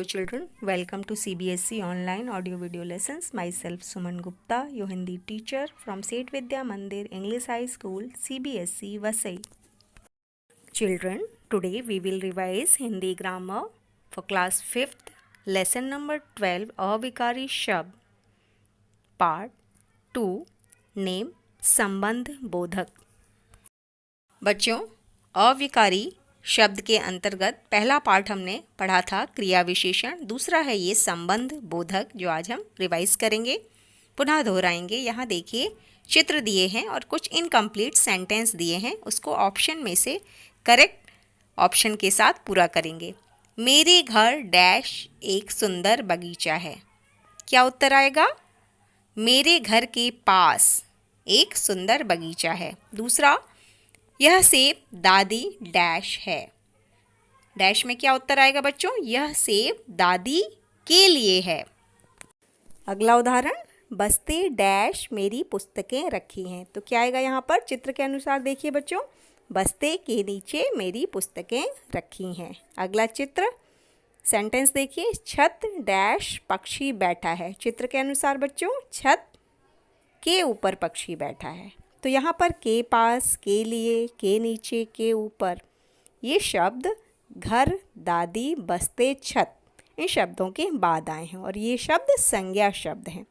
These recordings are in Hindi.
Hello children, welcome to CBSE online audio video lessons. Myself Suman Gupta, your Hindi teacher from Set Vidya Mandir English High School, CBSE Vasai. Children, today we will revise Hindi grammar for class 5th, lesson number 12, अविकारी शब्द, part 2, name संबंध बोधक। बच्चों, अविकारी शब्द के अंतर्गत पहला पार्ट हमने पढ़ा था क्रिया विशेषण, दूसरा है ये संबंध बोधक जो आज हम रिवाइज करेंगे, पुनः दोहराएंगे। यहाँ देखिए चित्र दिए हैं और कुछ इनकम्प्लीट सेंटेंस दिए हैं, उसको ऑप्शन में से करेक्ट ऑप्शन के साथ पूरा करेंगे। मेरे घर डैश एक सुंदर बगीचा है। क्या उत्तर आएगा? मेरे घर के पास एक सुंदर बगीचा है। दूसरा, यह सेब दादी डैश है। डैश में क्या उत्तर आएगा बच्चों? यह सेब दादी के लिए है। अगला उदाहरण, बस्ते डैश मेरी पुस्तकें रखी हैं। तो क्या आएगा यहाँ पर? चित्र के अनुसार देखिए बच्चों, बस्ते के नीचे मेरी पुस्तकें रखी हैं। अगला चित्र सेंटेंस देखिए, छत डैश पक्षी बैठा है। चित्र के अनुसार बच्चों छत के ऊपर पक्षी बैठा है। तो यहाँ पर के पास, के लिए, के नीचे, के ऊपर, ये शब्द घर, दादी, बस्ते, छत, इन शब्दों के बाद आए हैं और ये शब्द संज्ञा शब्द हैं।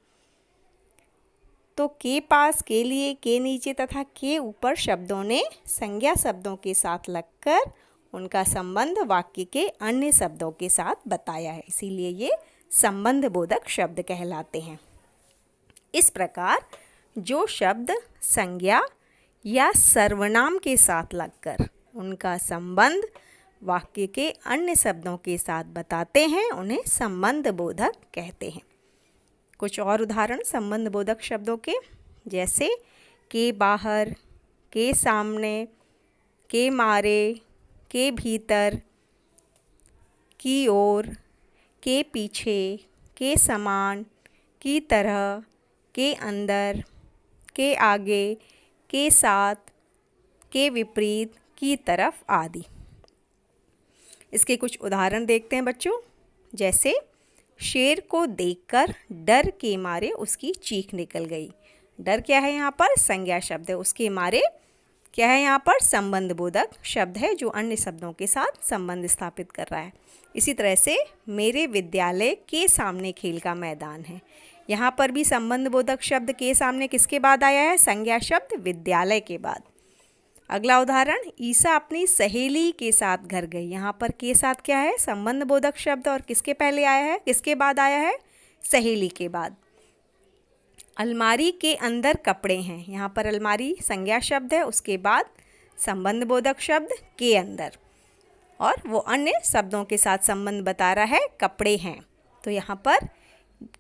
तो के पास, के लिए, के नीचे तथा के ऊपर शब्दों ने संज्ञा शब्दों के साथ लगकर उनका संबंध वाक्य के अन्य शब्दों के साथ बताया है, इसीलिए ये संबंध बोधक शब्द कहलाते हैं। इस प्रकार जो शब्द संज्ञा या सर्वनाम के साथ लगकर उनका संबंध वाक्य के अन्य शब्दों के साथ बताते हैं उन्हें संबंध बोधक कहते हैं। कुछ और उदाहरण संबंध बोधक शब्दों के, जैसे के बाहर, के सामने, के मारे, के भीतर, की ओर, के पीछे, के समान, की तरह, के अंदर, के आगे, के साथ, के विपरीत, की तरफ आदि। इसके कुछ उदाहरण देखते हैं बच्चों, जैसे शेर को देखकर डर के मारे उसकी चीख निकल गई। डर क्या है यहाँ पर? संज्ञा शब्द है। उसके मारे क्या है यहाँ पर? संबंध बोधक शब्द है जो अन्य शब्दों के साथ संबंध स्थापित कर रहा है। इसी तरह से मेरे विद्यालय के सामने खेल का मैदान है। यहाँ पर भी संबंध बोधक शब्द के सामने किसके बाद आया है? संज्ञा शब्द विद्यालय के बाद। अगला उदाहरण, ईसा अपनी सहेली के साथ घर गई। यहाँ पर के साथ क्या है? संबंध बोधक शब्द, और किसके पहले आया है, किसके बाद आया है? सहेली के बाद। अलमारी के अंदर कपड़े हैं। यहाँ पर अलमारी संज्ञा शब्द है, उसके बाद संबंध बोधक शब्द के अंदर, और वो अन्य शब्दों के साथ संबंध बता रहा है कपड़े हैं। तो यहाँ पर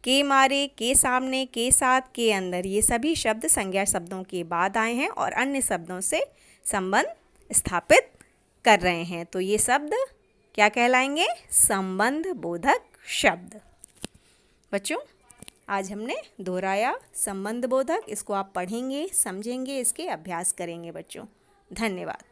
के मारे, के सामने, के साथ, के अंदर, ये सभी शब्द संज्ञा शब्दों के बाद आए हैं और अन्य शब्दों से संबंध स्थापित कर रहे हैं। तो ये शब्द क्या कहलाएंगे? संबंध बोधक शब्द। बच्चों, आज हमने दोहराया संबंध बोधक, इसको आप पढ़ेंगे, समझेंगे, इसके अभ्यास करेंगे बच्चों। धन्यवाद।